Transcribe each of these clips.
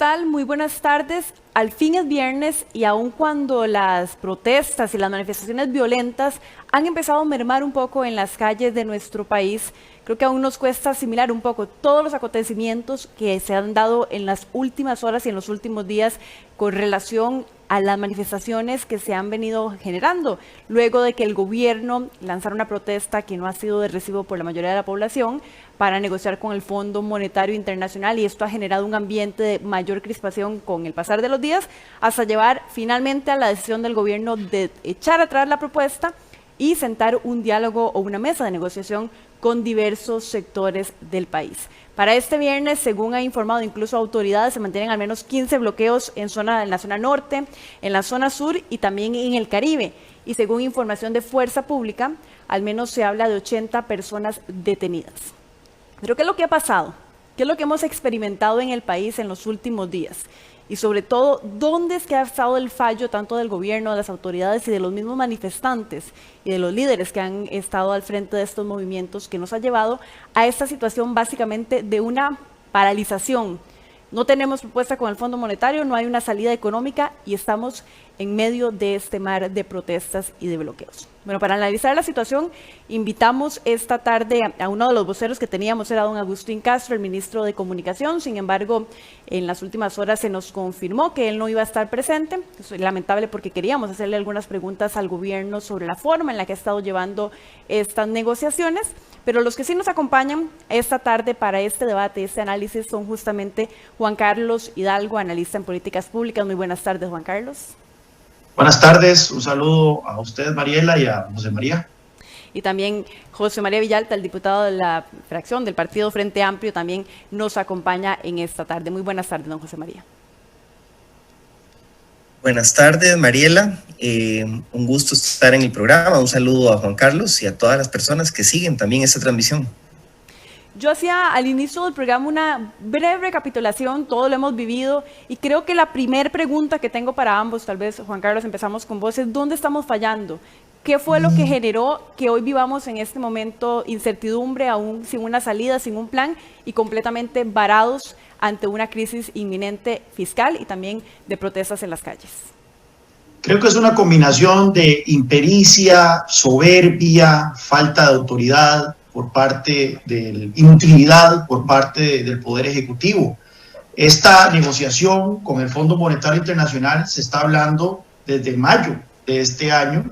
tal? Muy buenas tardes. Al fin es viernes y aun cuando las protestas y las manifestaciones violentas han empezado a mermar un poco en las calles de nuestro país, creo que aún nos cuesta asimilar un poco todos los acontecimientos que se han dado en las últimas horas y en los últimos días con relación a las manifestaciones que se han venido generando luego de que el gobierno lanzara una protesta que no ha sido de recibo por la mayoría de la población para negociar con el Fondo Monetario Internacional, y esto ha generado un ambiente de mayor crispación con el pasar de los días hasta llevar finalmente a la decisión del gobierno de echar atrás la propuesta y sentar un diálogo o una mesa de negociación con diversos sectores del país. Para este viernes, según ha informado incluso autoridades, se mantienen al menos 15 bloqueos en la zona norte, en la zona sur y también en el Caribe. Y según información de Fuerza Pública, al menos se habla de 80 personas detenidas. Pero ¿qué es lo que ha pasado? ¿Qué es lo que hemos experimentado en el país en los últimos días? Y sobre todo, ¿dónde es que ha estado el fallo tanto del gobierno, de las autoridades y de los mismos manifestantes y de los líderes que han estado al frente de estos movimientos, que nos ha llevado a esta situación básicamente de una paralización? No tenemos propuesta con el Fondo Monetario, no hay una salida económica y estamos en medio de este mar de protestas y de bloqueos. Bueno, para analizar la situación, invitamos esta tarde a uno de los voceros que teníamos, era don Agustín Castro, el ministro de Comunicación. Sin embargo, en las últimas horas se nos confirmó que él no iba a estar presente. Eso es lamentable porque queríamos hacerle algunas preguntas al gobierno sobre la forma en la que ha estado llevando estas negociaciones. Pero los que sí nos acompañan esta tarde para este debate, este análisis, son justamente Juan Carlos Hidalgo, analista en políticas públicas. Muy buenas tardes, Juan Carlos. Buenas tardes, un saludo a usted, Mariela, y a José María. Y también José María Villalta, el diputado de la fracción del Partido Frente Amplio, también nos acompaña en esta tarde. Muy buenas tardes, don José María. Buenas tardes, Mariela. Un gusto estar en el programa. Un saludo a Juan Carlos y a todas las personas que siguen también esta transmisión. Yo hacía al inicio del programa una breve recapitulación, todo lo hemos vivido, y creo que la primera pregunta que tengo para ambos, tal vez Juan Carlos empezamos con vos, es ¿dónde estamos fallando? ¿Qué fue lo que generó que hoy vivamos en este momento incertidumbre, aún sin una salida, sin un plan y completamente varados ante una crisis inminente fiscal y también de protestas en las calles? Creo que es una combinación de impericia, soberbia, falta de autoridad por parte de inutilidad por parte del Poder Ejecutivo. Esta negociación con el Fondo Monetario Internacional se está hablando desde mayo de este año,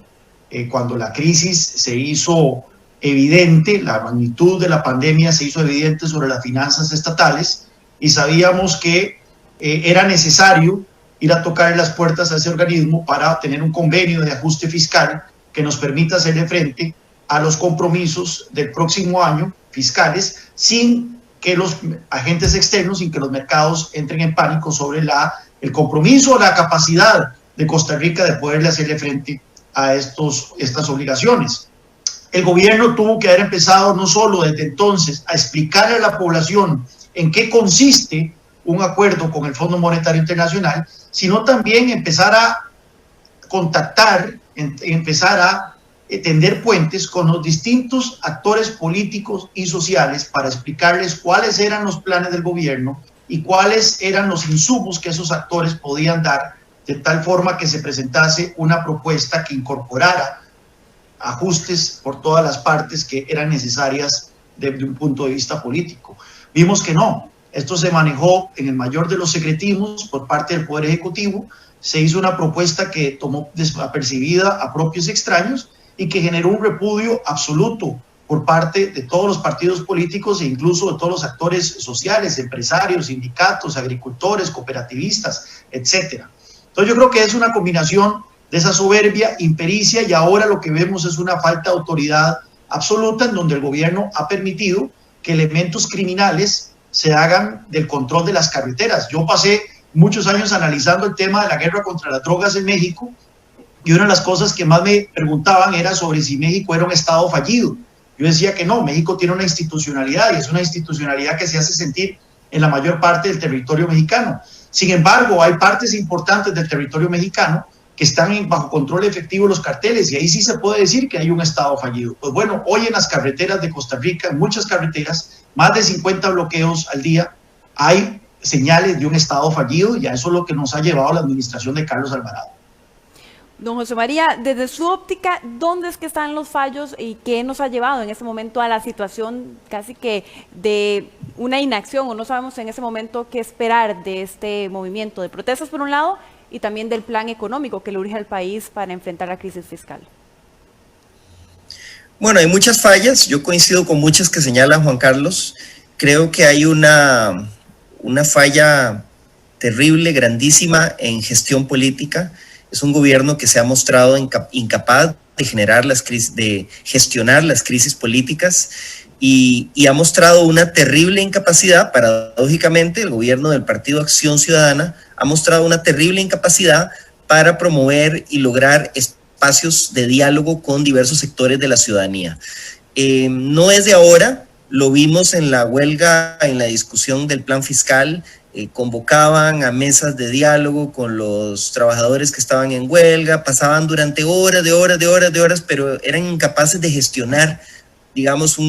cuando la crisis se hizo evidente, la magnitud de la pandemia se hizo evidente sobre las finanzas estatales, y sabíamos que era necesario ir a tocar las puertas a ese organismo para tener un convenio de ajuste fiscal que nos permita hacerle frente a los compromisos del próximo año fiscales sin que los agentes externos, sin que los mercados entren en pánico sobre el compromiso o la capacidad de Costa Rica de poderle hacerle frente a estas obligaciones. El gobierno tuvo que haber empezado no solo desde entonces a explicarle a la población en qué consiste un acuerdo con el Fondo Monetario Internacional, sino también empezar a contactar, empezar a tender puentes con los distintos actores políticos y sociales para explicarles cuáles eran los planes del gobierno y cuáles eran los insumos que esos actores podían dar, de tal forma que se presentase una propuesta que incorporara ajustes por todas las partes que eran necesarias desde un punto de vista político. Vimos que no, esto se manejó en el mayor de los secretismos por parte del Poder Ejecutivo, se hizo una propuesta que tomó desapercibida a propios extraños y que generó un repudio absoluto por parte de todos los partidos políticos e incluso de todos los actores sociales, empresarios, sindicatos, agricultores, cooperativistas, etc. Entonces yo creo que es una combinación de esa soberbia, impericia, y ahora lo que vemos es una falta de autoridad absoluta en donde el gobierno ha permitido que elementos criminales se hagan del control de las carreteras. Yo pasé muchos años analizando el tema de la guerra contra las drogas en México, y una de las cosas que más me preguntaban era sobre si México era un estado fallido. Yo decía que no, México tiene una institucionalidad, y es una institucionalidad que se hace sentir en la mayor parte del territorio mexicano. Sin embargo, hay partes importantes del territorio mexicano que están bajo control efectivo de los carteles, y ahí sí se puede decir que hay un estado fallido. Pues bueno, hoy en las carreteras de Costa Rica, en muchas carreteras, más de 50 bloqueos al día, hay señales de un Estado fallido, y a eso es lo que nos ha llevado la administración de Carlos Alvarado. Don José María, desde su óptica, ¿dónde es que están los fallos y qué nos ha llevado en este momento a la situación casi que de una inacción, o no sabemos en ese momento qué esperar de este movimiento de protestas por un lado y también del plan económico que le urge al país para enfrentar la crisis fiscal? Bueno, hay muchas fallas, yo coincido con muchas que señala Juan Carlos. Creo que hay una falla terrible, grandísima en gestión política. Es un gobierno que se ha mostrado incapaz de gestionar las crisis políticas y ha mostrado una terrible incapacidad. Paradójicamente, el gobierno del Partido Acción Ciudadana ha mostrado una terrible incapacidad para promover y lograr espacios de diálogo con diversos sectores de la ciudadanía. No es de ahora, lo vimos en la huelga, en la discusión del plan fiscal. Convocaban a mesas de diálogo con los trabajadores que estaban en huelga, pasaban durante horas, pero eran incapaces de gestionar, digamos,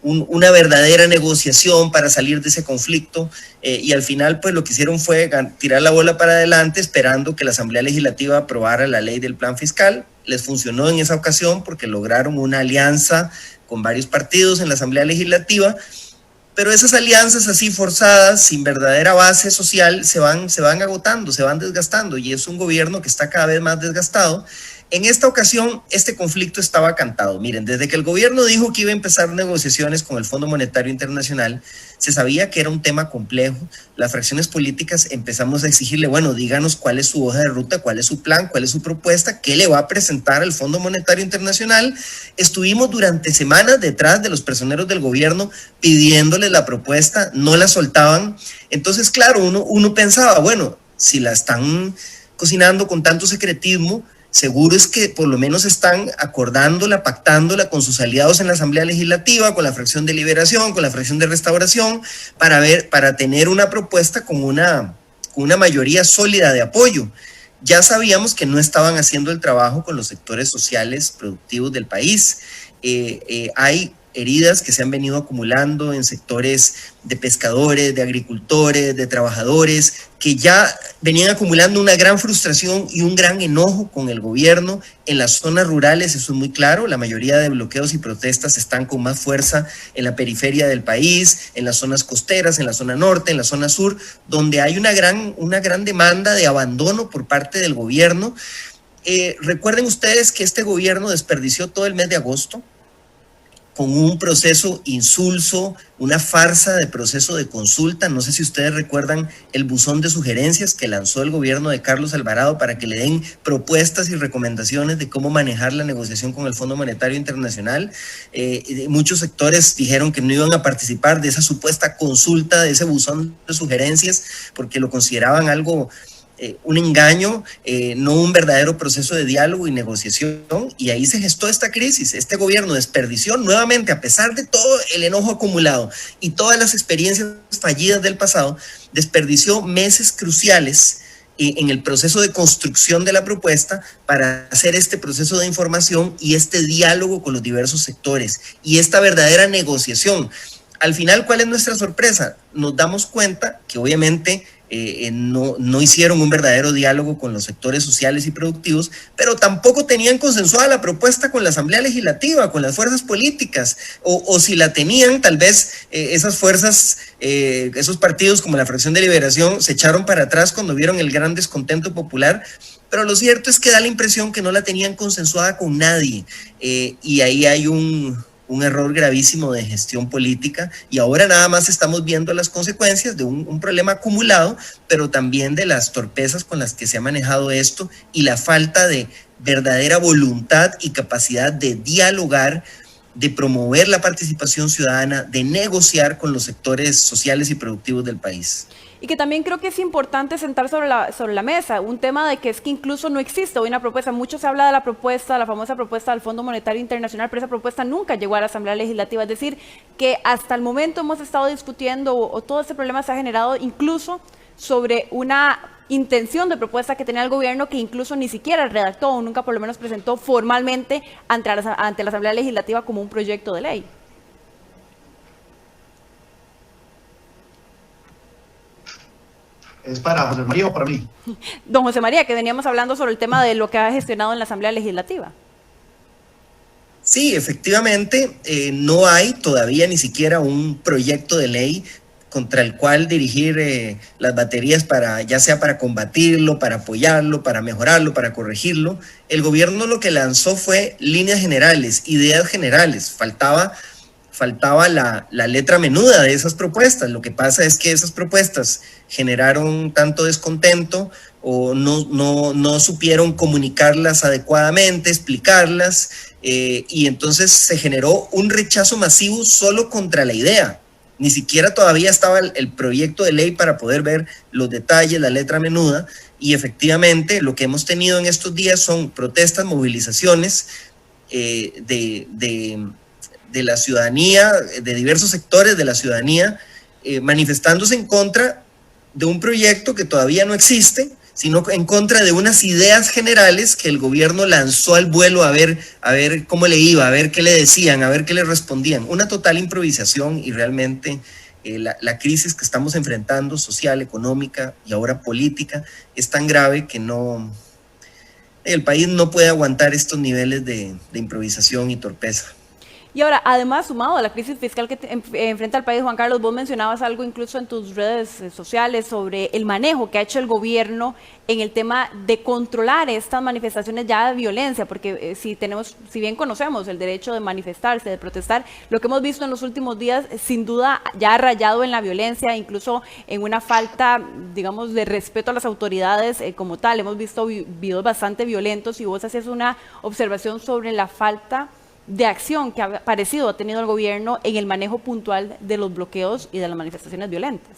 una verdadera negociación para salir de ese conflicto, y al final pues lo que hicieron fue tirar la bola para adelante esperando que la Asamblea Legislativa aprobara la ley del plan fiscal. Les funcionó en esa ocasión porque lograron una alianza con varios partidos en la Asamblea Legislativa, pero esas alianzas así forzadas, sin verdadera base social, se van agotando, se van desgastando, y es un gobierno que está cada vez más desgastado. En esta ocasión, este conflicto estaba cantado. Miren, desde que el gobierno dijo que iba a empezar negociaciones con el Fondo Monetario Internacional, se sabía que era un tema complejo. Las fracciones políticas empezamos a exigirle, bueno, díganos cuál es su hoja de ruta, cuál es su plan, cuál es su propuesta, qué le va a presentar al Fondo Monetario Internacional. Estuvimos durante semanas detrás de los personeros del gobierno pidiéndoles la propuesta, no la soltaban. Entonces, claro, uno pensaba, bueno, si la están cocinando con tanto secretismo, seguro es que por lo menos están acordándola, pactándola con sus aliados en la Asamblea Legislativa, con la fracción de Liberación, con la fracción de Restauración, para tener una propuesta con una mayoría sólida de apoyo. Ya sabíamos que no estaban haciendo el trabajo con los sectores sociales productivos del país. Hay heridas que se han venido acumulando en sectores de pescadores, de agricultores, de trabajadores, que ya venían acumulando una gran frustración y un gran enojo con el gobierno. En las zonas rurales, eso es muy claro, la mayoría de bloqueos y protestas están con más fuerza en la periferia del país, en las zonas costeras, en la zona norte, en la zona sur, donde hay una gran demanda de abandono por parte del gobierno. Recuerden ustedes que este gobierno desperdició todo el mes de agosto con un proceso insulso, una farsa de proceso de consulta. No sé si ustedes recuerdan el buzón de sugerencias que lanzó el gobierno de Carlos Alvarado para que le den propuestas y recomendaciones de cómo manejar la negociación con el Fondo Monetario Internacional. Muchos sectores dijeron que no iban a participar de esa supuesta consulta, de ese buzón de sugerencias, porque lo consideraban algo un engaño, no un verdadero proceso de diálogo y negociación, y ahí se gestó esta crisis. Este gobierno desperdició nuevamente, a pesar de todo el enojo acumulado y todas las experiencias fallidas del pasado, desperdició meses cruciales en el proceso de construcción de la propuesta para hacer este proceso de información y este diálogo con los diversos sectores y esta verdadera negociación. Al final, ¿cuál es nuestra sorpresa? Nos damos cuenta que obviamente no hicieron un verdadero diálogo con los sectores sociales y productivos, pero tampoco tenían consensuada la propuesta con la Asamblea Legislativa, con las fuerzas políticas, o si la tenían, tal vez esas fuerzas, esos partidos como la Fracción de Liberación se echaron para atrás cuando vieron el gran descontento popular. Pero lo cierto es que da la impresión que no la tenían consensuada con nadie, y ahí hay un error gravísimo de gestión política, y ahora nada más estamos viendo las consecuencias de un problema acumulado, pero también de las torpezas con las que se ha manejado esto y la falta de verdadera voluntad y capacidad de dialogar, de promover la participación ciudadana, de negociar con los sectores sociales y productivos del país. Y que también creo que es importante sentar sobre la mesa un tema de que es que incluso no existe hoy una propuesta. Mucho se habla de la propuesta, la famosa propuesta del Fondo Monetario Internacional, pero esa propuesta nunca llegó a la Asamblea Legislativa. Es decir, que hasta el momento hemos estado discutiendo o todo este problema se ha generado incluso sobre una intención de propuesta que tenía el gobierno que incluso ni siquiera redactó o nunca por lo menos presentó formalmente ante la Asamblea Legislativa como un proyecto de ley. ¿Es para José María o para mí? Don José María, que veníamos hablando sobre el tema de lo que ha gestionado en la Asamblea Legislativa. Sí, efectivamente, no hay todavía ni siquiera un proyecto de ley contra el cual dirigir las baterías para, ya sea para combatirlo, para apoyarlo, para mejorarlo, para corregirlo. El gobierno lo que lanzó fue líneas generales, ideas generales. Faltaba la letra menuda de esas propuestas. Lo que pasa es que esas propuestas generaron tanto descontento o no supieron comunicarlas adecuadamente, explicarlas, y entonces se generó un rechazo masivo solo contra la idea. Ni siquiera todavía estaba el proyecto de ley para poder ver los detalles, la letra menuda, y efectivamente lo que hemos tenido en estos días son protestas, movilizaciones de la ciudadanía, de diversos sectores de la ciudadanía, manifestándose en contra de un proyecto que todavía no existe, sino en contra de unas ideas generales que el gobierno lanzó al vuelo a ver cómo le iba, a ver qué le decían, a ver qué le respondían. Una total improvisación, y realmente la crisis que estamos enfrentando, social, económica y ahora política, es tan grave que el país no puede aguantar estos niveles de improvisación y torpeza. Y ahora, además, sumado a la crisis fiscal que enfrenta el país, Juan Carlos, vos mencionabas algo incluso en tus redes sociales sobre el manejo que ha hecho el gobierno en el tema de controlar estas manifestaciones ya de violencia, porque si bien conocemos el derecho de manifestarse, de protestar, lo que hemos visto en los últimos días, sin duda, ya ha rayado en la violencia, incluso en una falta, digamos, de respeto a las autoridades como tal. Hemos visto videos bastante violentos y vos hacías una observación sobre la falta de acción que ha tenido el gobierno en el manejo puntual de los bloqueos y de las manifestaciones violentas.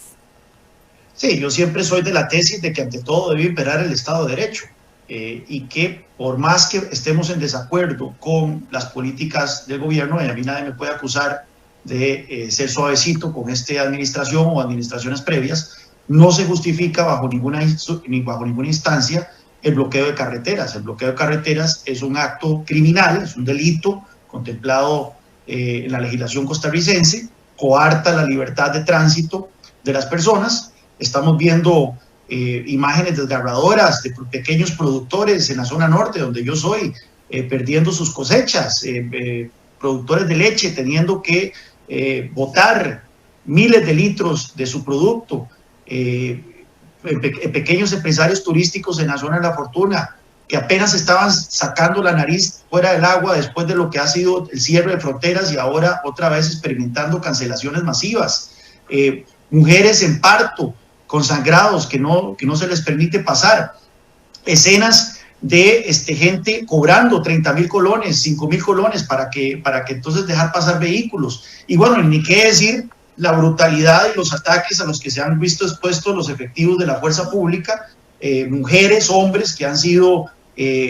Sí, yo siempre soy de la tesis de que ante todo debe imperar el Estado de Derecho, y que por más que estemos en desacuerdo con las políticas del gobierno, y a mí nadie me puede acusar de ser suavecito con esta administración o administraciones previas, no se justifica bajo ninguna instancia el bloqueo de carreteras. El bloqueo de carreteras es un acto criminal, es un delito contemplado en la legislación costarricense, coarta la libertad de tránsito de las personas. Estamos viendo imágenes desgarradoras de pequeños productores en la zona norte, donde yo soy, perdiendo sus cosechas, productores de leche teniendo que botar miles de litros de su producto, pequeños empresarios turísticos en la zona de La Fortuna, que apenas estaban sacando la nariz fuera del agua después de lo que ha sido el cierre de fronteras y ahora otra vez experimentando cancelaciones masivas. Mujeres en parto, con sangrados que no se les permite pasar. Escenas de gente cobrando 30,000 colones, 5,000 colones para que entonces dejar pasar vehículos. Y bueno, ni qué decir la brutalidad y los ataques a los que se han visto expuestos los efectivos de la fuerza pública, mujeres, hombres que han sido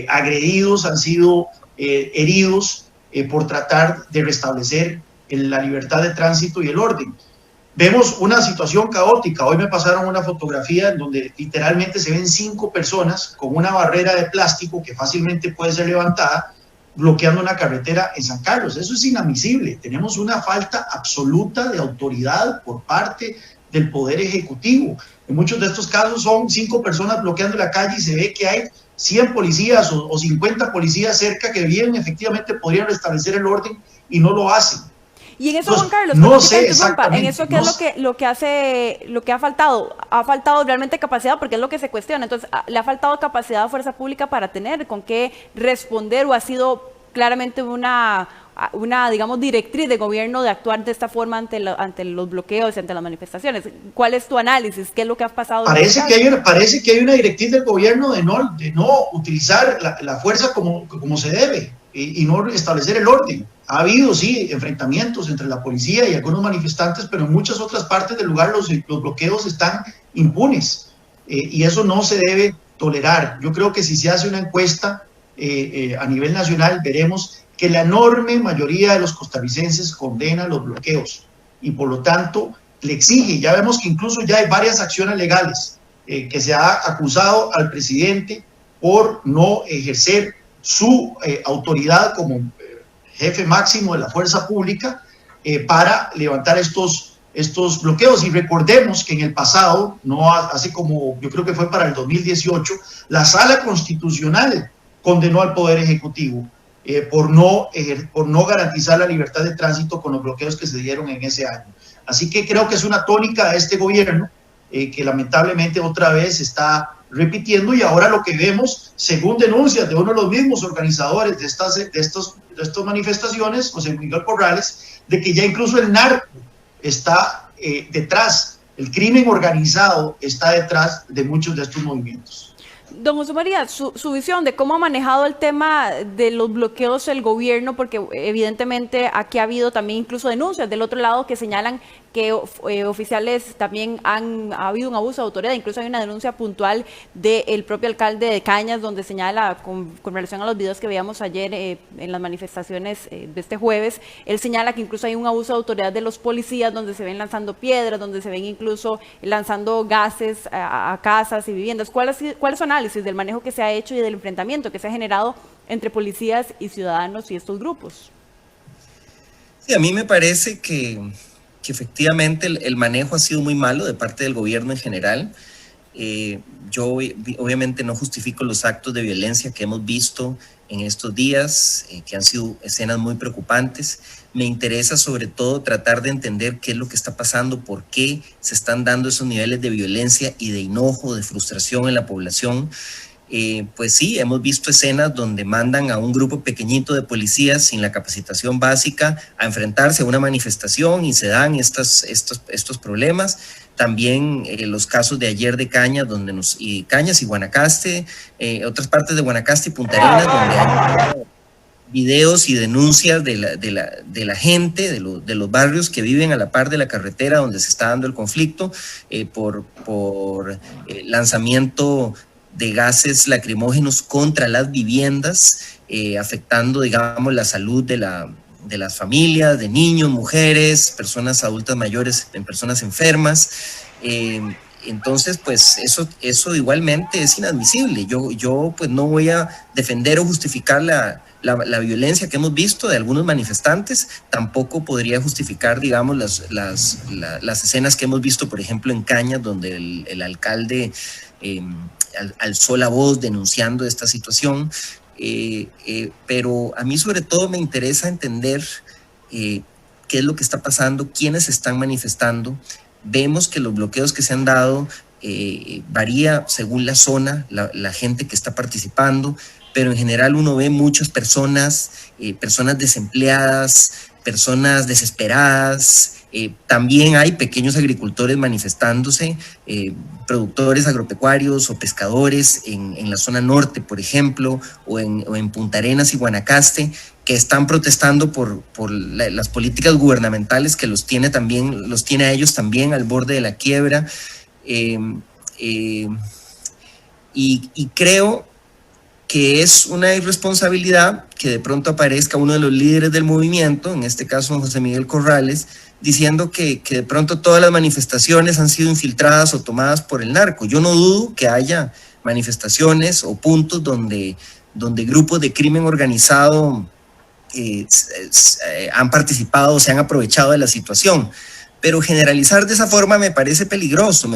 agredidos, han sido heridos por tratar de restablecer la libertad de tránsito y el orden. Vemos una situación caótica. Hoy me pasaron una fotografía en donde literalmente se ven 5 personas con una barrera de plástico que fácilmente puede ser levantada, bloqueando una carretera en San Carlos. Eso es inadmisible. Tenemos una falta absoluta de autoridad por parte del Poder Ejecutivo. En muchos de estos casos son 5 personas bloqueando la calle y se ve que hay 100 policías o 50 policías cerca que bien efectivamente podrían restablecer el orden y no lo hacen. Y en eso, Juan Carlos, no sé exactamente, en eso, ¿qué es lo que ha faltado? Ha faltado realmente capacidad, porque es lo que se cuestiona. Entonces, ¿le ha faltado capacidad a Fuerza Pública para tener con qué responder, o ha sido claramente una digamos, directriz de gobierno de actuar de esta forma ante los bloqueos y ante las manifestaciones? ¿Cuál es tu análisis? ¿Qué es lo que ha pasado? Parece que hay una directriz del gobierno de no utilizar la fuerza como se debe y no establecer el orden. Ha habido, sí, enfrentamientos entre la policía y algunos manifestantes, pero en muchas otras partes del lugar los bloqueos están impunes, y eso no se debe tolerar. Yo creo que si se hace una encuesta a nivel nacional, veremos que la enorme mayoría de los costarricenses condena los bloqueos y por lo tanto le exige. Ya vemos que incluso ya hay varias acciones legales, que se ha acusado al presidente por no ejercer su autoridad como jefe máximo de la fuerza pública para levantar estos estos bloqueos. Y recordemos que en el pasado, no hace como, yo creo que fue para el 2018, la Sala Constitucional condenó al Poder Ejecutivo por no garantizar la libertad de tránsito con los bloqueos que se dieron en ese año. Así que creo que es una tónica de este gobierno que lamentablemente otra vez está repitiendo, y ahora lo que vemos, según denuncias de uno de los mismos organizadores de estas manifestaciones, José Miguel Corrales, de que ya incluso el narco está detrás, el crimen organizado está detrás de muchos de estos movimientos. Don José María, su visión de cómo ha manejado el tema de los bloqueos el gobierno, porque evidentemente aquí ha habido también incluso denuncias del otro lado que señalan que oficiales también ha habido un abuso de autoridad. Incluso hay una denuncia puntual del propio alcalde de Cañas donde señala, con relación a los videos que veíamos ayer en las manifestaciones de este jueves, él señala que incluso hay un abuso de autoridad de los policías donde se ven lanzando piedras, donde se ven incluso lanzando gases a casas y viviendas. ¿Cuál es su análisis del manejo que se ha hecho y del enfrentamiento que se ha generado entre policías y ciudadanos y estos grupos? Sí, a mí me parece que efectivamente el manejo ha sido muy malo de parte del gobierno en general. Yo obviamente no justifico los actos de violencia que hemos visto en estos días, que han sido escenas muy preocupantes. Me interesa sobre todo tratar de entender qué es lo que está pasando, por qué se están dando esos niveles de violencia y de enojo, de frustración en la población. Pues sí, hemos visto escenas donde mandan a un grupo pequeñito de policías sin la capacitación básica a enfrentarse a una manifestación y se dan estos problemas. También los casos de ayer de Cañas, Cañas y Guanacaste, otras partes de Guanacaste y Punta Arenas, donde hay videos y denuncias de la gente, de los barrios que viven a la par de la carretera donde se está dando el conflicto, por lanzamiento de gases lacrimógenos contra las viviendas, afectando, digamos, la salud de las familias, de niños, mujeres, personas adultas mayores, personas enfermas. Entonces, pues eso igualmente es inadmisible. Yo pues no voy a defender o justificar la violencia que hemos visto de algunos manifestantes, tampoco podría justificar, digamos, las escenas que hemos visto, por ejemplo, en Cañas, donde el alcalde alzó la voz denunciando esta situación, pero a mí sobre todo me interesa entender qué es lo que está pasando, quiénes están manifestando. Vemos que los bloqueos que se han dado varía según la zona, la gente que está participando, pero en general uno ve muchas personas desempleadas, personas desesperadas. También hay pequeños agricultores manifestándose, productores agropecuarios o pescadores en la zona norte, por ejemplo, o en Punta Arenas y Guanacaste, que están protestando por las políticas gubernamentales que los tiene a ellos también al borde de la quiebra. Y creo que es una irresponsabilidad que de pronto aparezca uno de los líderes del movimiento, en este caso José Miguel Corrales, diciendo que de pronto todas las manifestaciones han sido infiltradas o tomadas por el narco. Yo no dudo que haya manifestaciones o puntos donde grupos de crimen organizado han participado o se han aprovechado de la situación. Pero generalizar de esa forma me parece peligroso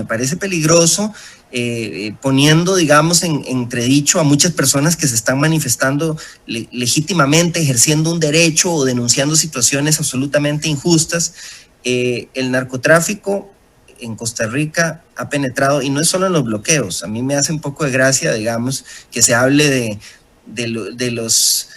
poniendo, digamos, en entredicho a muchas personas que se están manifestando legítimamente, ejerciendo un derecho o denunciando situaciones absolutamente injustas. El narcotráfico en Costa Rica ha penetrado, y no es solo en los bloqueos. A mí me hace un poco de gracia, digamos, que se hable de los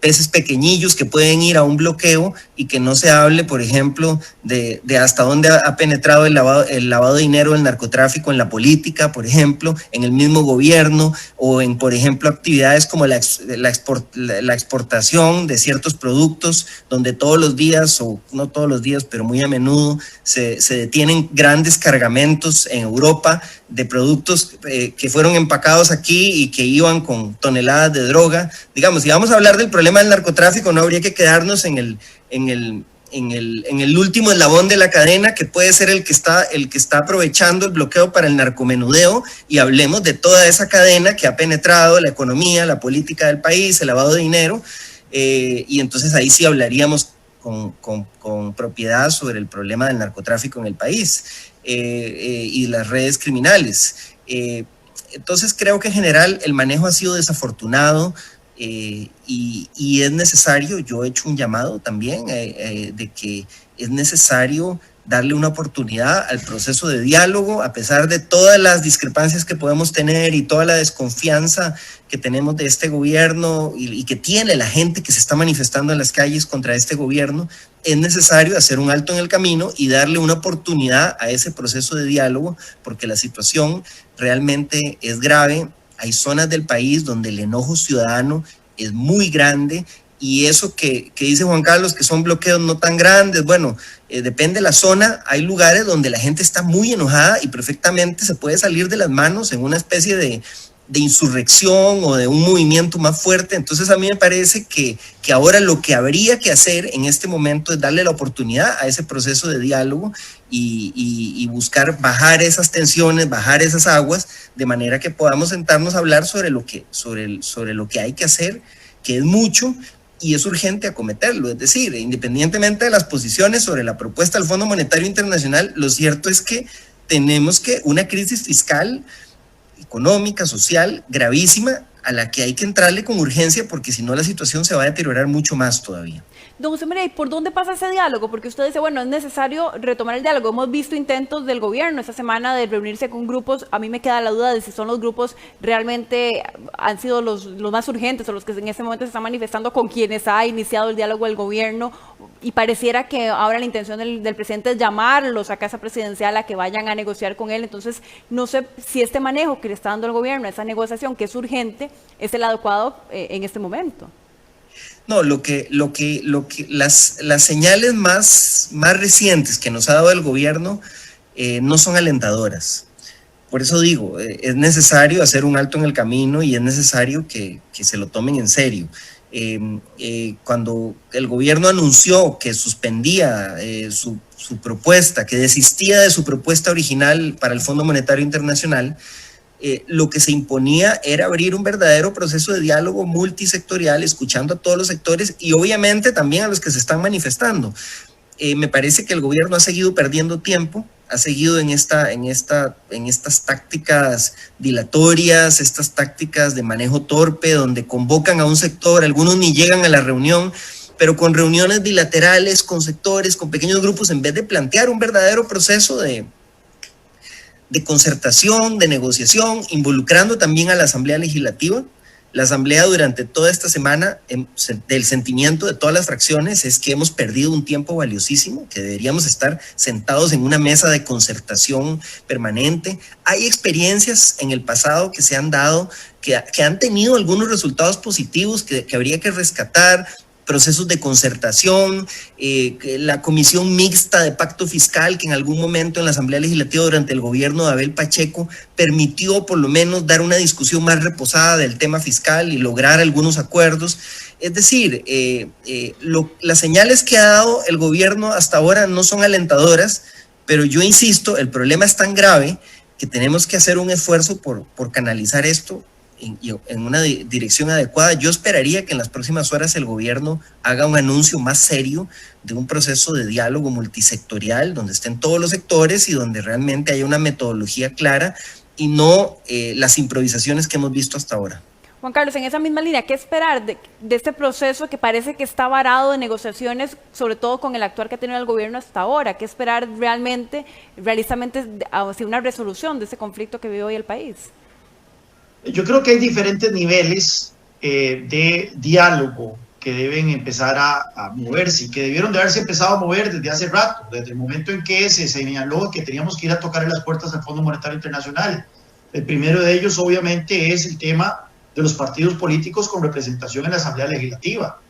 peces pequeñillos que pueden ir a un bloqueo y que no se hable, por ejemplo, de hasta dónde ha penetrado el lavado de dinero del narcotráfico en la política, por ejemplo, en el mismo gobierno, o en, por ejemplo, actividades como la exportación de ciertos productos, donde todos los días, o no todos los días, pero muy a menudo, se detienen grandes cargamentos en Europa de productos que fueron empacados aquí y que iban con toneladas de droga. Digamos, si vamos a hablar del problema del narcotráfico, no habría que quedarnos en el último eslabón de la cadena, que puede ser el que está aprovechando el bloqueo para el narcomenudeo, y hablemos de toda esa cadena que ha penetrado la economía, la política del país, el lavado de dinero, y entonces ahí sí hablaríamos con propiedad sobre el problema del narcotráfico en el país y las redes criminales. Entonces creo que en general el manejo ha sido desafortunado y es necesario, yo he hecho un llamado también de que es necesario darle una oportunidad al proceso de diálogo, a pesar de todas las discrepancias que podemos tener y toda la desconfianza que tenemos de este gobierno y que tiene la gente que se está manifestando en las calles contra este gobierno. Es necesario hacer un alto en el camino y darle una oportunidad a ese proceso de diálogo, porque la situación realmente es grave. Hay zonas del país donde el enojo ciudadano es muy grande. Y eso que dice Juan Carlos, que son bloqueos no tan grandes, bueno, depende de la zona. Hay lugares donde la gente está muy enojada y perfectamente se puede salir de las manos en una especie de insurrección o de un movimiento más fuerte. Entonces a mí me parece que ahora lo que habría que hacer en este momento es darle la oportunidad a ese proceso de diálogo y buscar bajar esas tensiones, bajar esas aguas, de manera que podamos sentarnos a hablar sobre lo que hay que hacer, que es mucho, y es urgente acometerlo. Es decir, independientemente de las posiciones sobre la propuesta del Fondo Monetario Internacional, lo cierto es que tenemos una crisis fiscal, económica, social, gravísima, a la que hay que entrarle con urgencia, porque si no la situación se va a deteriorar mucho más todavía. Don José María, ¿y por dónde pasa ese diálogo? Porque usted dice, bueno, es necesario retomar el diálogo. Hemos visto intentos del gobierno esta semana de reunirse con grupos. A mí me queda la duda de si son los grupos realmente han sido los más urgentes o los que en este momento se están manifestando con quienes ha iniciado el diálogo el gobierno. Y pareciera que ahora la intención del presidente es llamarlos a casa presidencial a que vayan a negociar con él. Entonces, no sé si este manejo que le está dando el gobierno, esa negociación que es urgente, es el adecuado en este momento. No, las señales más recientes que nos ha dado el gobierno no son alentadoras. Por eso digo, es necesario hacer un alto en el camino y es necesario que se lo tomen en serio. Cuando el gobierno anunció que suspendía su propuesta, que desistía de su propuesta original para el Fondo Monetario Internacional, lo que se imponía era abrir un verdadero proceso de diálogo multisectorial, escuchando a todos los sectores y obviamente también a los que se están manifestando. Me parece que el gobierno ha seguido perdiendo tiempo, ha seguido en estas tácticas dilatorias, estas tácticas de manejo torpe, donde convocan a un sector, algunos ni llegan a la reunión, pero con reuniones bilaterales, con sectores, con pequeños grupos, en vez de plantear un verdadero proceso de concertación, de negociación, involucrando también a la Asamblea Legislativa. La Asamblea durante toda esta semana, del sentimiento de todas las fracciones, es que hemos perdido un tiempo valiosísimo, que deberíamos estar sentados en una mesa de concertación permanente. Hay experiencias en el pasado que se han dado, que han tenido algunos resultados positivos que habría que rescatar, procesos de concertación, la comisión mixta de pacto fiscal que en algún momento en la Asamblea Legislativa durante el gobierno de Abel Pacheco permitió por lo menos dar una discusión más reposada del tema fiscal y lograr algunos acuerdos. Es decir, las señales que ha dado el gobierno hasta ahora no son alentadoras, pero yo insisto, el problema es tan grave que tenemos que hacer un esfuerzo por canalizar esto en una dirección adecuada. Yo esperaría que en las próximas horas el gobierno haga un anuncio más serio de un proceso de diálogo multisectorial donde estén todos los sectores y donde realmente haya una metodología clara y no las improvisaciones que hemos visto hasta ahora. Juan Carlos, en esa misma línea, ¿qué esperar de este proceso que parece que está varado de negociaciones, sobre todo con el actuar que ha tenido el gobierno hasta ahora? ¿Qué esperar realistamente hacia una resolución de ese conflicto que vive hoy el país? Yo creo que hay diferentes niveles de diálogo que deben empezar a moverse y que debieron de haberse empezado a mover desde hace rato, desde el momento en que se señaló que teníamos que ir a tocar las puertas al Fondo Monetario Internacional. El primero de ellos, obviamente, es el tema de los partidos políticos con representación en la Asamblea Legislativa,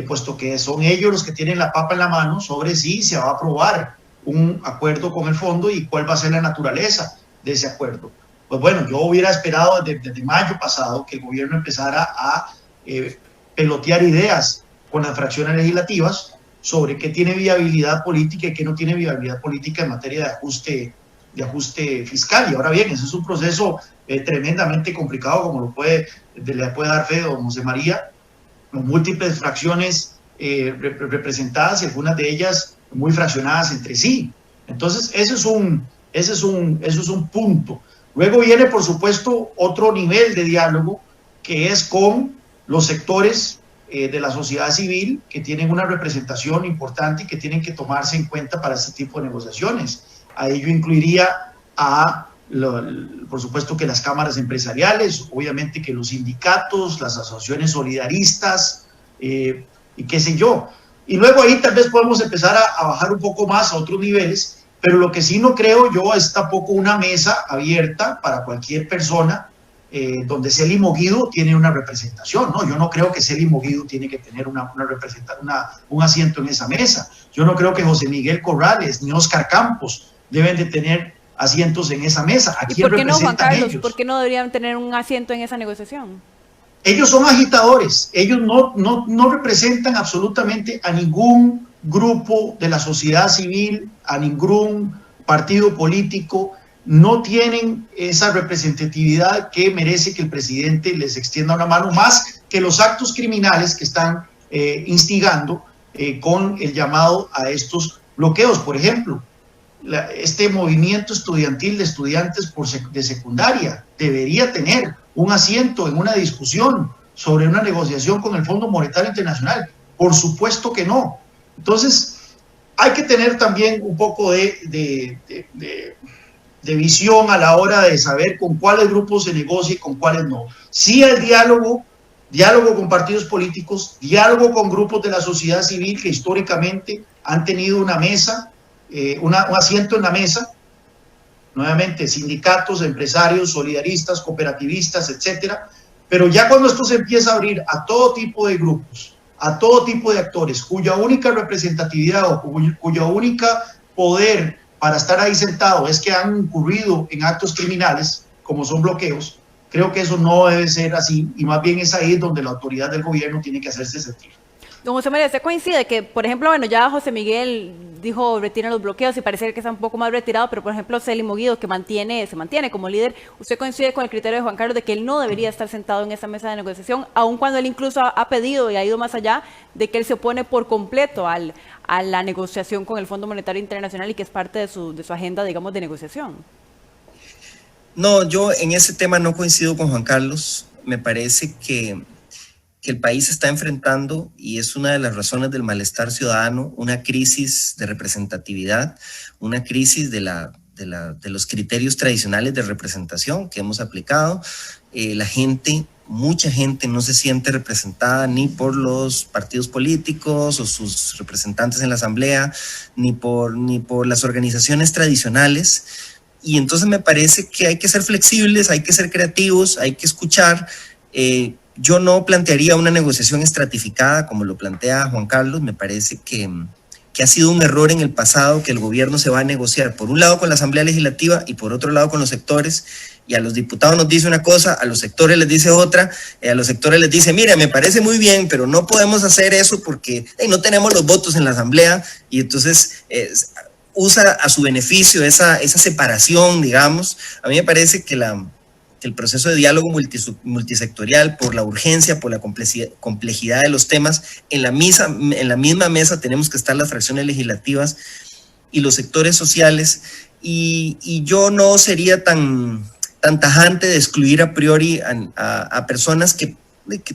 puesto que son ellos los que tienen la papa en la mano sobre si se va a aprobar un acuerdo con el fondo y cuál va a ser la naturaleza de ese acuerdo. Pues bueno, yo hubiera esperado desde mayo pasado que el gobierno empezara a pelotear ideas con las fracciones legislativas sobre qué tiene viabilidad política y qué no tiene viabilidad política en materia de ajuste fiscal. Y ahora bien, ese es un proceso tremendamente complicado, como le puede dar fe don José María. Las múltiples fracciones representadas y algunas de ellas muy fraccionadas entre sí. Entonces, ese es un punto. Luego viene, por supuesto, otro nivel de diálogo, que es con los sectores de la sociedad civil que tienen una representación importante y que tienen que tomarse en cuenta para este tipo de negociaciones. A ello incluiría por supuesto que las cámaras empresariales, obviamente que los sindicatos, las asociaciones solidaristas, y qué sé yo. Y luego ahí tal vez podemos empezar a bajar un poco más a otros niveles, pero lo que sí no creo yo es tampoco una mesa abierta para cualquier persona donde Celi Moguido tiene una representación, ¿no? Yo no creo que Celi Moguido tiene que tener un asiento en esa mesa. Yo no creo que José Miguel Corrales ni Óscar Campos deben de tener asientos en esa mesa. ¿A quién ¿Y por qué no, Juan Carlos? Ellos? ¿Por qué no deberían tener un asiento en esa negociación? Ellos son agitadores, ellos no representan absolutamente a ningún grupo de la sociedad civil, a ningún partido político, no tienen esa representatividad que merece que el presidente les extienda una mano, más que los actos criminales que están instigando con el llamado a estos bloqueos. Por ejemplo, este movimiento estudiantil de estudiantes de secundaria debería tener un asiento en una discusión sobre una negociación con el Fondo Monetario Internacional. Por supuesto que no. Entonces, hay que tener también un poco de visión a la hora de saber con cuáles grupos se negocia y con cuáles no. Sí al diálogo con partidos políticos, diálogo con grupos de la sociedad civil que históricamente han tenido una mesa, un asiento en la mesa, nuevamente sindicatos, empresarios, solidaristas, cooperativistas, etcétera, pero ya cuando esto se empieza a abrir a todo tipo de grupos, a todo tipo de actores, cuya única representatividad o cuya única poder para estar ahí sentado es que han incurrido en actos criminales, como son bloqueos, creo que eso no debe ser así, y más bien es ahí donde la autoridad del gobierno tiene que hacerse sentir. Don José María, ¿usted coincide que, por ejemplo, bueno, ya José Miguel dijo retiren los bloqueos y parece que está un poco más retirado, pero por ejemplo Celi Moguido, que se mantiene como líder, ¿usted coincide con el criterio de Juan Carlos de que él no debería estar sentado en esa mesa de negociación, aun cuando él incluso ha pedido y ha ido más allá de que él se opone por completo a la negociación con el Fondo Monetario Internacional y que es parte de su agenda, digamos, de negociación? No, yo en ese tema no coincido con Juan Carlos. Me parece que el país está enfrentando, y es una de las razones del malestar ciudadano, una crisis de representatividad, una crisis de los criterios tradicionales de representación que hemos aplicado. Mucha gente no se siente representada ni por los partidos políticos o sus representantes en la asamblea, ni por las organizaciones tradicionales. Y entonces me parece que hay que ser flexibles, hay que ser creativos, hay que escuchar. Yo no plantearía una negociación estratificada como lo plantea Juan Carlos. Me parece que ha sido un error en el pasado que el gobierno se va a negociar por un lado con la Asamblea Legislativa y por otro lado con los sectores, y a los diputados nos dice una cosa, a los sectores les dice otra, a los sectores les dice, mira, me parece muy bien, pero no podemos hacer eso porque no tenemos los votos en la Asamblea, y entonces usa a su beneficio esa separación, digamos. A mí me parece que el proceso de diálogo multisectorial, por la urgencia, por la complejidad de los temas, en la misma mesa tenemos que estar las fracciones legislativas y los sectores sociales, y yo no sería tan tajante de excluir a priori a personas que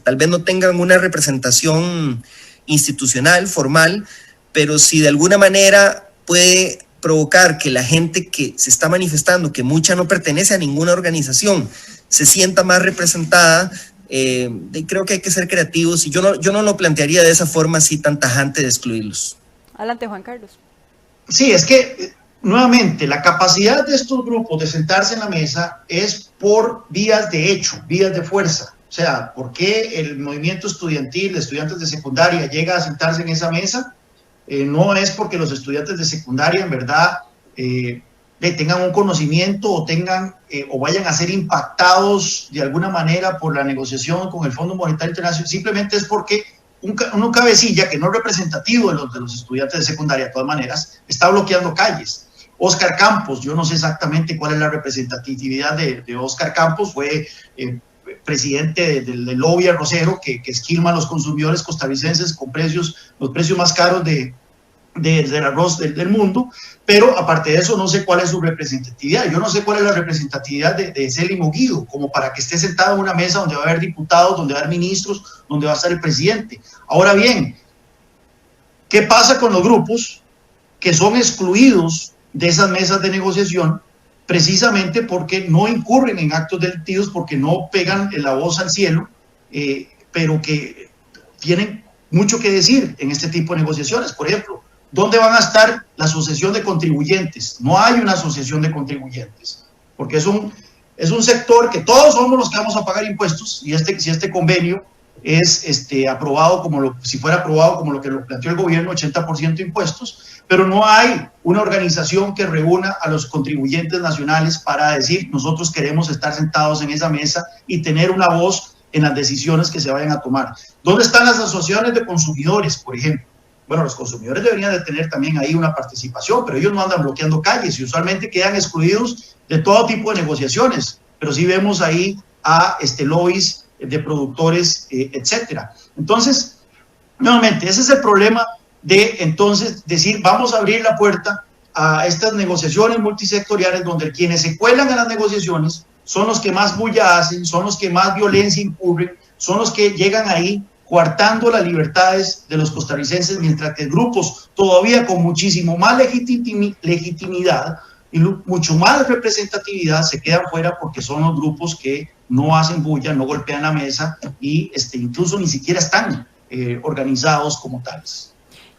tal vez no tengan una representación institucional, formal, pero si de alguna manera puede provocar que la gente que se está manifestando, que mucha no pertenece a ninguna organización, se sienta más representada. Creo que hay que ser creativos, y yo no lo plantearía de esa forma así tan tajante de excluirlos. Adelante, Juan Carlos. Sí, es que nuevamente la capacidad de estos grupos de sentarse en la mesa es por vías de hecho, vías de fuerza. O sea, ¿por qué el movimiento estudiantil de estudiantes de secundaria llega a sentarse en esa mesa? No es porque los estudiantes de secundaria en verdad tengan un conocimiento o o vayan a ser impactados de alguna manera por la negociación con el Fondo Monetario Internacional. Simplemente es porque un cabecilla que no es representativo de los estudiantes de secundaria, de todas maneras, está bloqueando calles. Óscar Campos, yo no sé exactamente cuál es la representatividad de Óscar Campos, fue presidente del lobby arrocero que esquilma a los consumidores costarricenses con los precios más caros del arroz del mundo, pero aparte de eso no sé cuál es su representatividad. Yo no sé cuál es la representatividad de Célimo Guido, como para que esté sentado en una mesa donde va a haber diputados, donde va a haber ministros, donde va a estar el presidente. Ahora bien, ¿qué pasa con los grupos que son excluidos de esas mesas de negociación precisamente porque no incurren en actos delictivos, porque no pegan la voz al cielo, pero que tienen mucho que decir en este tipo de negociaciones? Por ejemplo, ¿dónde van a estar la asociación de contribuyentes? No hay una asociación de contribuyentes, porque es un sector que todos somos los que vamos a pagar impuestos, y si este convenio es aprobado si fuera aprobado como lo que lo planteó el gobierno, 80% de impuestos, pero no hay una organización que reúna a los contribuyentes nacionales para decir: nosotros queremos estar sentados en esa mesa y tener una voz en las decisiones que se vayan a tomar. ¿Dónde están las asociaciones de consumidores, por ejemplo? Bueno, los consumidores deberían de tener también ahí una participación, pero ellos no andan bloqueando calles y usualmente quedan excluidos de todo tipo de negociaciones, pero sí vemos ahí a lobbies de productores, etcétera. Entonces, nuevamente, ese es el problema de entonces decir: vamos a abrir la puerta a estas negociaciones multisectoriales, donde quienes se cuelan a las negociaciones son los que más bulla hacen, son los que más violencia incurren, son los que llegan ahí coartando las libertades de los costarricenses, mientras que grupos todavía con muchísimo más legitimidad y mucho más representatividad se quedan fuera, porque son los grupos que no hacen bulla, no golpean la mesa y incluso ni siquiera están organizados como tales.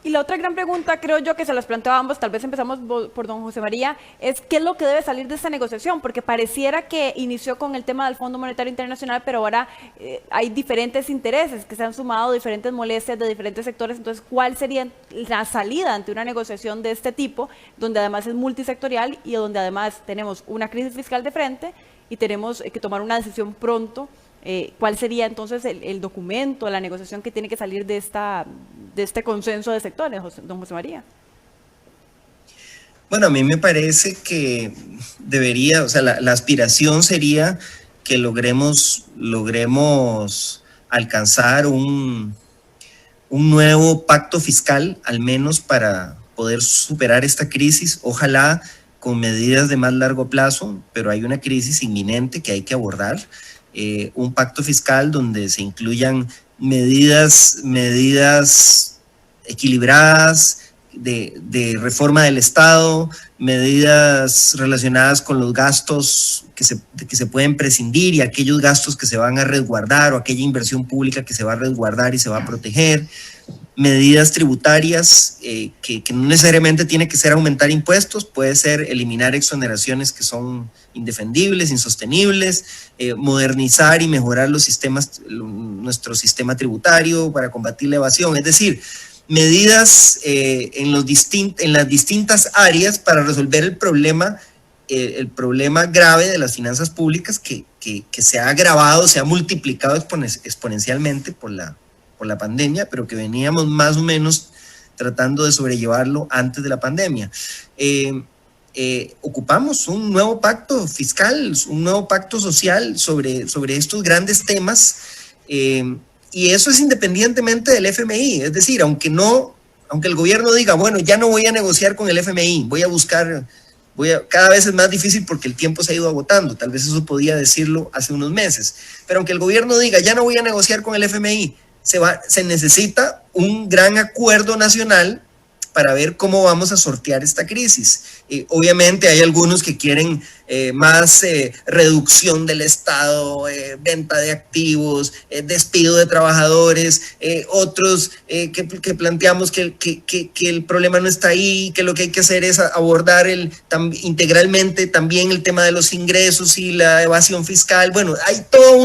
Y la otra gran pregunta, creo yo, que se las planteo a ambos, tal vez empezamos por don José María, es ¿qué es lo que debe salir de esta negociación? Porque pareciera que inició con el tema del Fondo Monetario Internacional, pero ahora hay diferentes intereses que se han sumado, diferentes molestias de diferentes sectores. Entonces, ¿cuál sería la salida ante una negociación de este tipo, donde además es multisectorial y donde además tenemos una crisis fiscal de frente y tenemos que tomar una decisión pronto? ¿Cuál sería entonces el documento, la negociación que tiene que salir de este consenso de sectores, don José María? Bueno, a mí me parece que debería, o sea, la aspiración sería que logremos alcanzar un nuevo pacto fiscal, al menos para poder superar esta crisis, ojalá con medidas de más largo plazo, pero hay una crisis inminente que hay que abordar. Un pacto fiscal donde se incluyan medidas equilibradas de reforma del Estado, medidas relacionadas con los gastos que se pueden prescindir y aquellos gastos que se van a resguardar, o aquella inversión pública que se va a resguardar y se va a proteger, medidas tributarias que no necesariamente tiene que ser aumentar impuestos, puede ser eliminar exoneraciones que son indefendibles, insostenibles, modernizar y mejorar nuestro sistema tributario para combatir la evasión, es decir, medidas en las distintas áreas para resolver el problema grave de las finanzas públicas que se ha agravado, se ha multiplicado exponencialmente por la pandemia, pero que veníamos más o menos tratando de sobrellevarlo antes de la pandemia. Ocupamos un nuevo pacto fiscal, un nuevo pacto social sobre estos grandes temas, y eso es independientemente del FMI, es decir, aunque el gobierno diga, bueno, ya no voy a negociar con el FMI, cada vez es más difícil porque el tiempo se ha ido agotando, tal vez eso podía decirlo hace unos meses, pero aunque el gobierno diga, ya no voy a negociar con el FMI, se necesita un gran acuerdo nacional para ver cómo vamos a sortear esta crisis. Obviamente hay algunos que quieren más reducción del Estado, venta de activos, despido de trabajadores, otros que planteamos que el problema no está ahí, que lo que hay que hacer es abordar integralmente también el tema de los ingresos y la evasión fiscal. Bueno, hay todo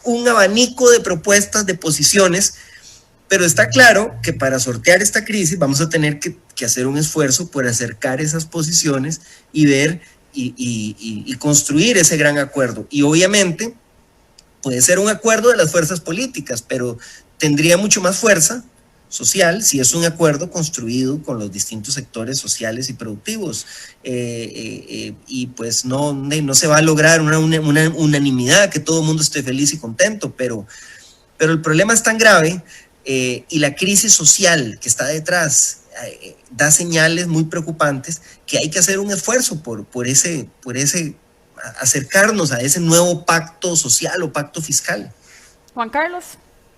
un abanico de propuestas, de posiciones, pero está claro que para sortear esta crisis vamos a tener que hacer un esfuerzo por acercar esas posiciones y ver y construir ese gran acuerdo. Y obviamente puede ser un acuerdo de las fuerzas políticas, pero tendría mucho más fuerza social si es un acuerdo construido con los distintos sectores sociales y productivos. Y pues no se va a lograr una unanimidad, que todo el mundo esté feliz y contento, pero el problema es tan grave y la crisis social que está detrás da señales muy preocupantes que hay que hacer un esfuerzo por ese acercarnos a ese nuevo pacto social o pacto fiscal. Juan Carlos.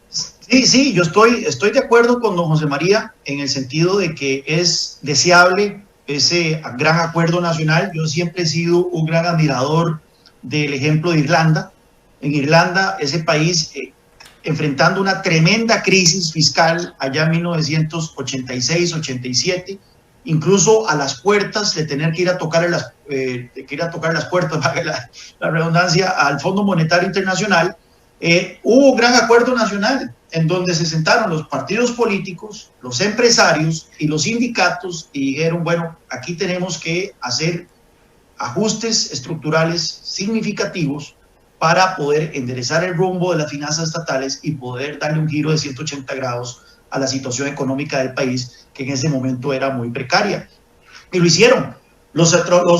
Sí, yo estoy de acuerdo con don José María en el sentido de que es deseable ese gran acuerdo nacional. Yo siempre he sido un gran admirador del ejemplo de Irlanda. En Irlanda, ese país enfrentando una tremenda crisis fiscal allá en 1986-87, incluso a las puertas de tener que ir a tocar las puertas, la redundancia, al Fondo Monetario Internacional. Hubo un gran acuerdo nacional en donde se sentaron los partidos políticos, los empresarios y los sindicatos y dijeron, bueno, aquí tenemos que hacer ajustes estructurales significativos para poder enderezar el rumbo de las finanzas estatales y poder darle un giro de 180 grados a la situación económica del país, que en ese momento era muy precaria. Y lo hicieron. Los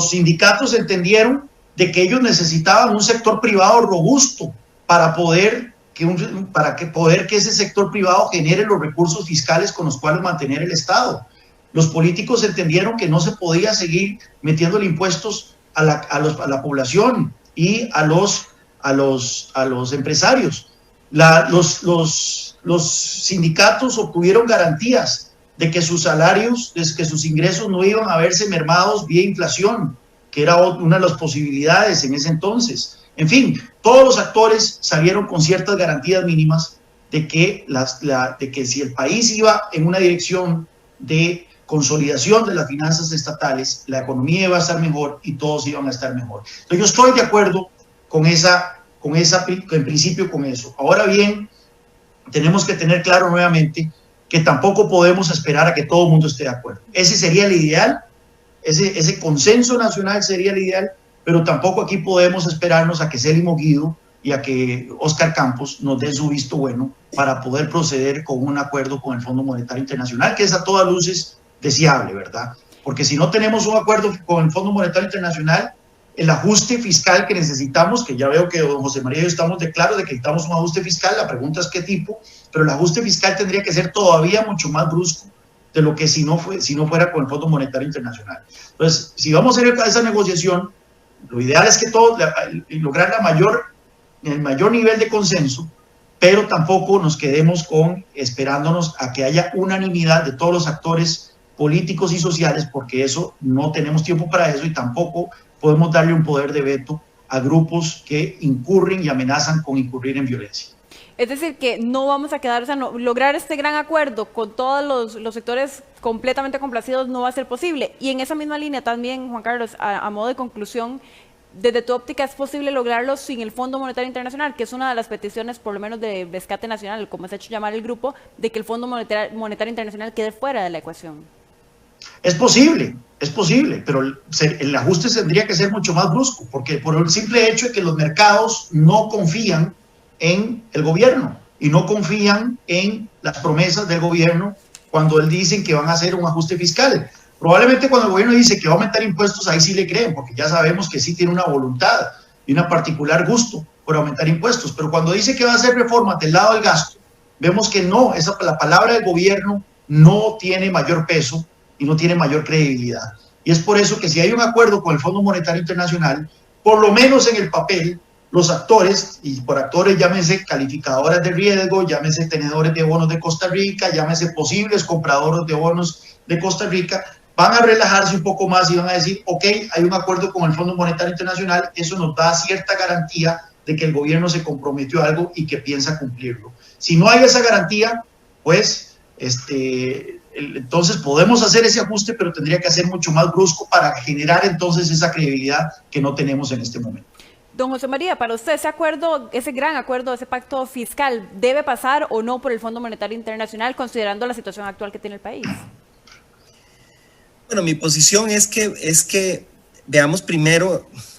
sindicatos entendieron de que ellos necesitaban un sector privado robusto para poder que ese sector privado genere los recursos fiscales con los cuales mantener el Estado. Los políticos entendieron que no se podía seguir metiéndole impuestos a la población y a los empresarios. Los sindicatos obtuvieron garantías de que sus salarios, de que sus ingresos no iban a verse mermados vía inflación, que era una de las posibilidades en ese entonces. En fin, todos los actores salieron con ciertas garantías mínimas de que si el país iba en una dirección de consolidación de las finanzas estatales, la economía iba a estar mejor y todos iban a estar mejor. Entonces yo estoy de acuerdo en principio con eso. Ahora bien, tenemos que tener claro nuevamente que tampoco podemos esperar a que todo el mundo esté de acuerdo. Ese sería el ideal, ese consenso nacional sería el ideal, pero tampoco aquí podemos esperarnos a que Célimo Guido y a que Óscar Campos nos den su visto bueno para poder proceder con un acuerdo con el Fondo Monetario Internacional, que es a todas luces deseable, ¿verdad? Porque si no tenemos un acuerdo con el Fondo Monetario Internacional, el ajuste fiscal que necesitamos, que ya veo que don José María y yo estamos de claro de que necesitamos un ajuste fiscal, la pregunta es qué tipo, pero el ajuste fiscal tendría que ser todavía mucho más brusco de lo que si no fuera con el Fondo Monetario Internacional. Entonces, si vamos a ir a esa negociación, lo ideal es que lograr el mayor nivel de consenso, pero tampoco nos quedemos esperándonos a que haya unanimidad de todos los actores políticos y sociales, porque eso no tenemos tiempo para eso y tampoco podemos darle un poder de veto a grupos que incurren y amenazan con incurrir en violencia. Es decir, que no vamos a quedar, lograr este gran acuerdo con todos los sectores completamente complacidos no va a ser posible. Y en esa misma línea también, Juan Carlos, a modo de conclusión, desde tu óptica, ¿es posible lograrlo sin el Fondo Monetario Internacional? Que es una de las peticiones, por lo menos de Rescate Nacional, como se ha hecho llamar el grupo, de que el Fondo Monetario Internacional quede fuera de la ecuación. Es posible, pero el ajuste tendría que ser mucho más brusco, porque por el simple hecho de que los mercados no confían en el gobierno y no confían en las promesas del gobierno cuando él dicen que van a hacer un ajuste fiscal. Probablemente cuando el gobierno dice que va a aumentar impuestos, ahí sí le creen, porque ya sabemos que sí tiene una voluntad y un particular gusto por aumentar impuestos, pero cuando dice que va a hacer reformas del lado del gasto, vemos que no, la palabra del gobierno no tiene mayor peso y no tiene mayor credibilidad. Y es por eso que si hay un acuerdo con el Fondo Monetario Internacional, por lo menos en el papel, los actores, y por actores llámense calificadoras de riesgo, llámense tenedores de bonos de Costa Rica, llámense posibles compradores de bonos de Costa Rica, van a relajarse un poco más y van a decir, ok, hay un acuerdo con el Fondo Monetario Internacional, eso nos da cierta garantía de que el gobierno se comprometió a algo y que piensa cumplirlo. Si no hay esa garantía, pues entonces podemos hacer ese ajuste, pero tendría que ser mucho más brusco para generar entonces esa credibilidad que no tenemos en este momento. Don José María, para usted ese acuerdo, ese gran acuerdo, ese pacto fiscal, ¿debe pasar o no por el Fondo Monetario Internacional considerando la situación actual que tiene el país? Bueno, mi posición es que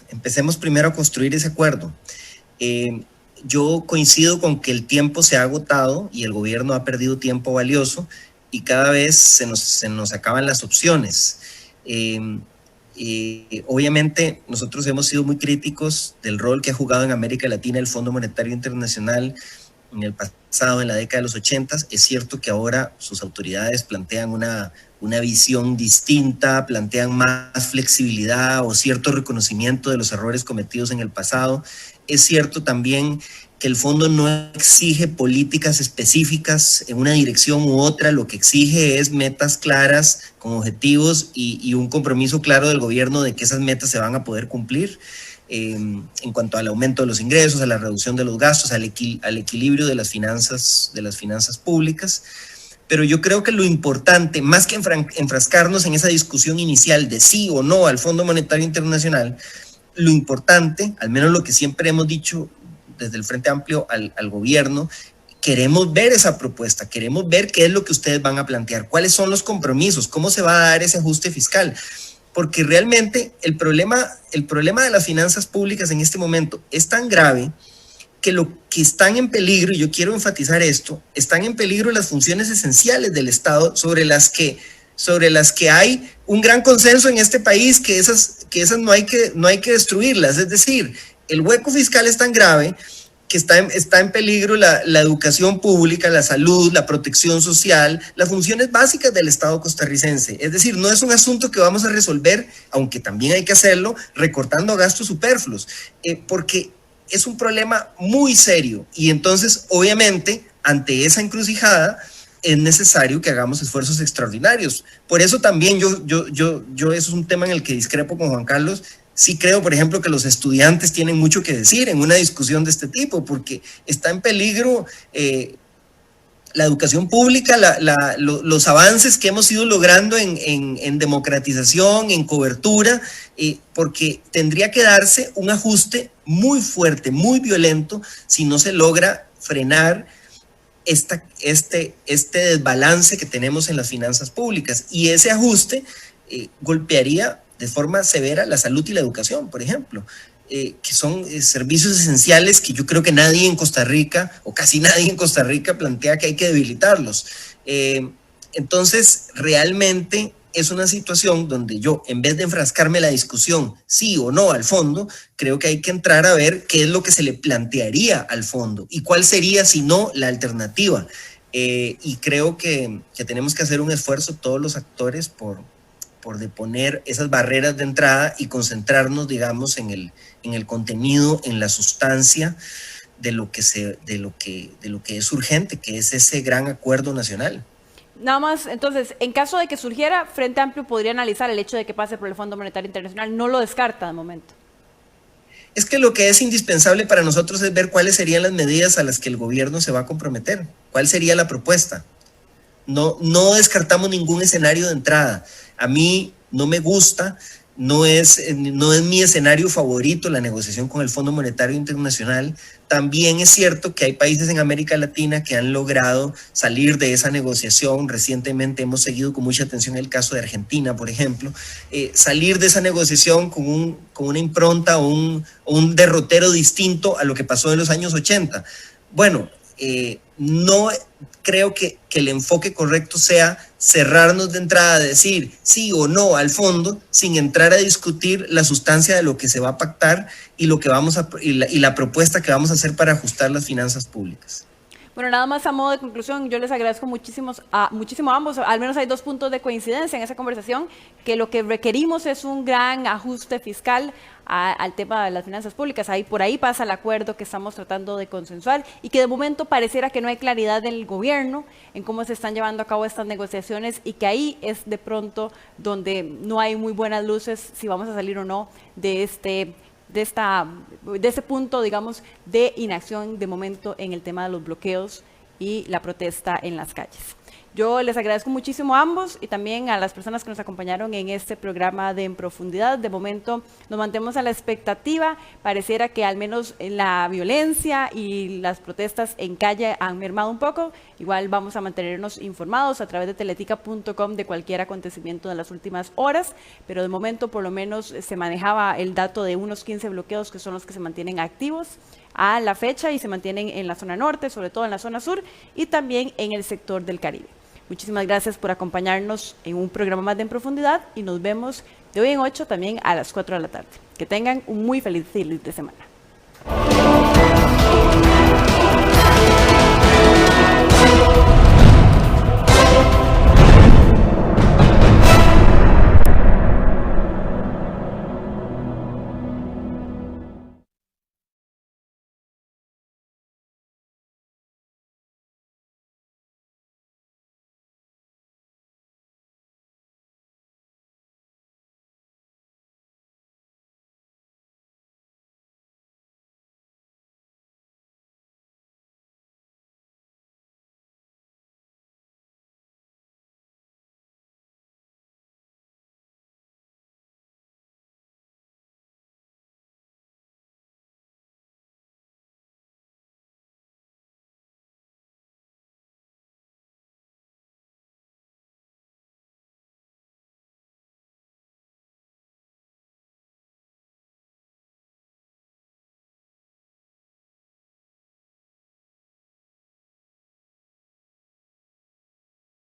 empecemos primero a construir ese acuerdo. yo coincido con que el tiempo se ha agotado y el gobierno ha perdido tiempo valioso y cada vez se nos acaban las opciones. Obviamente nosotros hemos sido muy críticos del rol que ha jugado en América Latina el Fondo Monetario Internacional en el pasado, en la década de los 80. Es cierto que ahora sus autoridades plantean una visión distinta, plantean más flexibilidad o cierto reconocimiento de los errores cometidos en el pasado. Es cierto también que el fondo no exige políticas específicas en una dirección u otra, lo que exige es metas claras, con objetivos y un compromiso claro del gobierno de que esas metas se van a poder cumplir en cuanto al aumento de los ingresos, a la reducción de los gastos, al equilibrio de las finanzas públicas. Pero yo creo que lo importante, más que enfrascarnos en esa discusión inicial de sí o no al Fondo Monetario Internacional, lo importante, al menos lo que siempre hemos dicho desde el Frente Amplio al gobierno, queremos ver esa propuesta, queremos ver qué es lo que ustedes van a plantear, cuáles son los compromisos, cómo se va a dar ese ajuste fiscal, porque realmente el problema de las finanzas públicas en este momento es tan grave que lo que están en peligro, y yo quiero enfatizar esto, están en peligro las funciones esenciales del Estado sobre las que hay un gran consenso en este país, que esas no hay que destruirlas. Es decir, el hueco fiscal es tan grave que está en peligro la educación pública, la salud, la protección social, las funciones básicas del Estado costarricense. Es decir, no es un asunto que vamos a resolver, aunque también hay que hacerlo, recortando gastos superfluos, porque es un problema muy serio. Y entonces, obviamente, ante esa encrucijada, es necesario que hagamos esfuerzos extraordinarios. Por eso también eso es un tema en el que discrepo con Juan Carlos. Sí creo, por ejemplo, que los estudiantes tienen mucho que decir en una discusión de este tipo, porque está en peligro la educación pública, los avances que hemos ido logrando en democratización, en cobertura, porque tendría que darse un ajuste muy fuerte, muy violento, si no se logra frenar este desbalance que tenemos en las finanzas públicas. Y ese ajuste golpearía de forma severa la salud y la educación, por ejemplo, que son servicios esenciales que yo creo que nadie en Costa Rica, o casi nadie en Costa Rica, plantea que hay que debilitarlos. Entonces, realmente es una situación donde yo, en vez de enfrascarme en la discusión sí o no al fondo, creo que hay que entrar a ver qué es lo que se le plantearía al fondo y cuál sería, si no, la alternativa. Y creo que tenemos que hacer un esfuerzo todos los actores por deponer esas barreras de entrada y concentrarnos, digamos, en el contenido, en la sustancia de lo que es urgente, que es ese gran acuerdo nacional. Nada más, entonces, en caso de que surgiera, Frente Amplio podría analizar el hecho de que pase por el Fondo Monetario Internacional. No lo descarta de momento. Es que lo que es indispensable para nosotros es ver cuáles serían las medidas a las que el gobierno se va a comprometer. ¿Cuál sería la propuesta? No descartamos ningún escenario de entrada. A mí no me gusta, no es mi escenario favorito la negociación con el Fondo Monetario Internacional. También es cierto que hay países en América Latina que han logrado salir de esa negociación. Recientemente hemos seguido con mucha atención el caso de Argentina, por ejemplo. Salir de esa negociación con una impronta o un derrotero distinto a lo que pasó en los años 80. Bueno, no creo que el enfoque correcto sea cerrarnos de entrada, decir sí o no al fondo, sin entrar a discutir la sustancia de lo que se va a pactar y la propuesta que vamos a hacer para ajustar las finanzas públicas. Bueno, nada más a modo de conclusión, yo les agradezco muchísimo a ambos. Al menos hay 2 puntos de coincidencia en esa conversación, que lo que requerimos es un gran ajuste fiscal al tema de las finanzas públicas. Por ahí pasa el acuerdo que estamos tratando de consensuar y que de momento pareciera que no hay claridad del gobierno en cómo se están llevando a cabo estas negociaciones, y que ahí es de pronto donde no hay muy buenas luces si vamos a salir o no de ese punto, digamos, de inacción de momento en el tema de los bloqueos y la protesta en las calles. Yo les agradezco muchísimo a ambos y también a las personas que nos acompañaron en este programa de En Profundidad. De momento nos mantenemos a la expectativa. Pareciera que al menos la violencia y las protestas en calle han mermado un poco. Igual vamos a mantenernos informados a través de teletica.com de cualquier acontecimiento de las últimas horas, pero de momento por lo menos se manejaba el dato de unos 15 bloqueos que son los que se mantienen activos a la fecha y se mantienen en la zona norte, sobre todo en la zona sur y también en el sector del Caribe. Muchísimas gracias por acompañarnos en un programa más de En Profundidad y nos vemos de hoy en 8 también a las 4 de la tarde. Que tengan un muy feliz fin de semana.